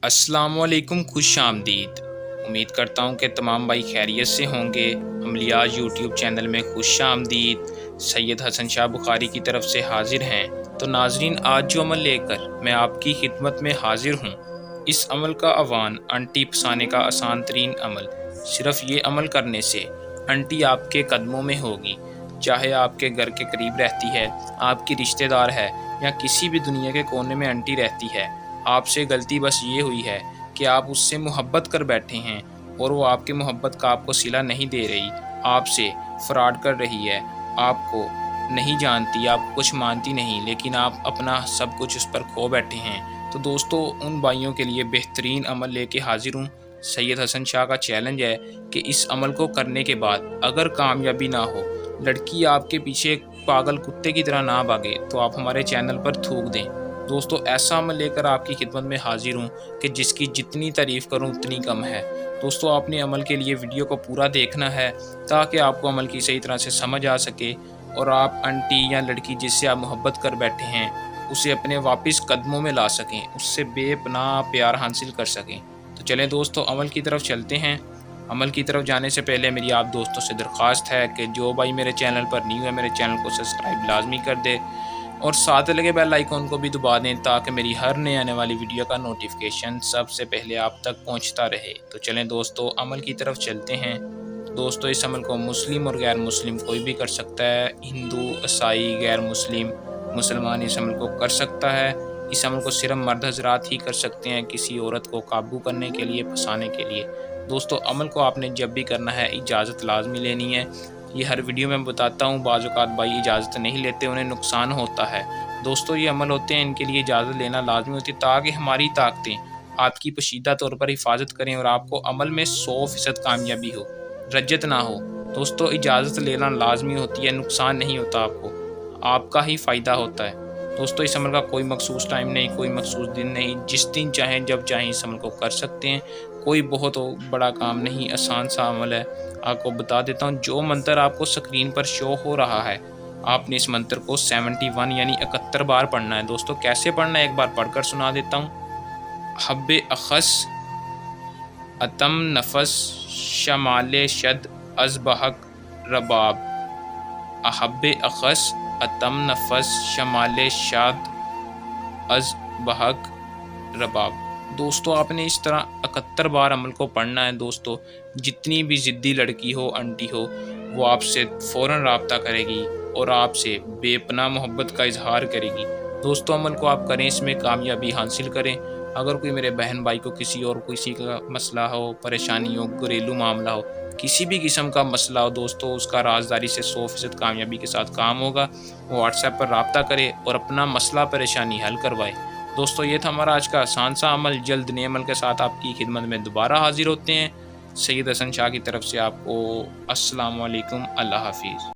अस्सलाम वालेकुम, खुश आमदीद। उम्मीद करता हूँ कि तमाम भाई खैरियत से होंगे। अमलियाज यूट्यूब चैनल में खुश आमदीद। सैयद हसन शाह बुखारी की तरफ से हाजिर हैं। तो नाजरीन, आज जो अमल लेकर मैं आपकी खिदमत में हाजिर हूँ, इस अमल का अवान आंटी फसाने का आसान तरीन अमल। सिर्फ ये अमल करने से आंटी आपके कदमों में होगी। चाहे आपके घर के करीब रहती है, आपकी रिश्तेदार है, या किसी भी दुनिया के कोने में आंटी रहती है, आपसे गलती बस ये हुई है कि आप उससे मोहब्बत कर बैठे हैं और वो आपकी मोहब्बत का आपको सिला नहीं दे रही, आपसे फ्रॉड कर रही है, आपको नहीं जानती, आपको कुछ मानती नहीं, लेकिन आप अपना सब कुछ उस पर खो बैठे हैं। तो दोस्तों, उन भाइयों के लिए बेहतरीन अमल लेके हाजिर हूँ। सैयद हसन शाह का चैलेंज है कि इस अमल को करने के बाद अगर कामयाबी ना हो, लड़की आपके पीछे पागल कुत्ते की तरह ना भागे, तो आप हमारे चैनल पर थूक दें। दोस्तों, ऐसा अमल लेकर आपकी खिदमत में हाजिर हूँ कि जिसकी जितनी तारीफ़ करूँ उतनी कम है। दोस्तों, आपने अमल के लिए वीडियो को पूरा देखना है ताकि आपको अमल की सही तरह से समझ आ सके और आप आंटी या लड़की जिससे आप मोहब्बत कर बैठे हैं उसे अपने वापस कदमों में ला सकें, उससे बेपनाह प्यार हासिल कर सकें। तो चलें दोस्तों, अमल की तरफ चलते हैं। अमल की तरफ जाने से पहले मेरी आप दोस्तों से दरख्वास्त है कि जो भाई मेरे चैनल पर न्यू है, मेरे चैनल को सब्सक्राइब लाजमी कर दे और साथ लगे बेल आइकॉन को भी दबा दें ताकि मेरी हर नए आने वाली वीडियो का नोटिफिकेशन सबसे पहले आप तक पहुंचता रहे। तो चलें दोस्तों, अमल की तरफ चलते हैं। दोस्तों, इस अमल को मुस्लिम और गैर मुस्लिम कोई भी कर सकता है। हिंदू, ईसाई, गैर मुस्लिम, मुसलमान इस अमल को कर सकता है। इस अमल को सिर्फ मर्द हजरात ही कर सकते हैं किसी औरत को काबू करने के लिए, फंसाने के लिए। दोस्तों, अमल को आपने जब भी करना है इजाज़त लाजमी लेनी है। ये हर वीडियो में बताता हूँ, बाज़ औक़ात भाई इजाज़त नहीं लेते, उन्हें नुकसान होता है। दोस्तों, ये अमल होते हैं, इनके लिए इजाज़त लेना लाजमी होती है ताकि हमारी ताकतें आपकी पोशीदा तौर पर हिफाजत करें और आपको अमल में 100% कामयाबी हो, रज्जत ना हो। दोस्तों, इजाज़त लेना लाजमी होती है, नुकसान नहीं होता आपको, आपका ही फ़ायदा होता है। दोस्तों, इस अमल का कोई मखसूस टाइम नहीं, कोई मखसूस दिन नहीं, जिस दिन चाहें जब चाहें इस अमल को कर सकते हैं। कोई बहुत बड़ा काम नहीं, आसान सा अमल है। आपको बता देता हूँ, जो मंत्र आपको स्क्रीन पर शो हो रहा है, आपने इस मंत्र को 71 यानी 71 बार पढ़ना है। दोस्तों, कैसे पढ़ना है एक बार पढ़कर सुना देता हूँ। हब्बे अखस अतम नफस शमाले शद अजबहक रबाब। अहब्बे अखस अतम नफस शमाले शाद अजबहक रबाब। दोस्तों, आपने इस तरह 71 बार अमल को पढ़ना है। दोस्तों, जितनी भी ज़िद्दी लड़की हो, आंटी हो, वो आपसे फ़ौरन राब्ता करेगी और आपसे बेपनाह मोहब्बत का इजहार करेगी। दोस्तों, अमल को आप करें, इसमें कामयाबी हासिल करें। अगर कोई मेरे बहन भाई को किसी और किसी का मसला हो, परेशानी हो, घरेलू मामला हो, किसी भी किस्म का मसला हो, दोस्तों, उसका राजदारी से 100% कामयाबी के साथ काम होगा। वो व्हाट्सएप पर राब्ता करे और अपना मसला परेशानी हल करवाए। दोस्तों, ये था हमारा आज का आसान सा अमल। जल्द नए अमल के साथ आपकी खिदमत में दोबारा हाजिर होते हैं। सैयद हसन शाह की तरफ से आपको अस्सलाम वालेकुम, अल्लाह हाफिज़।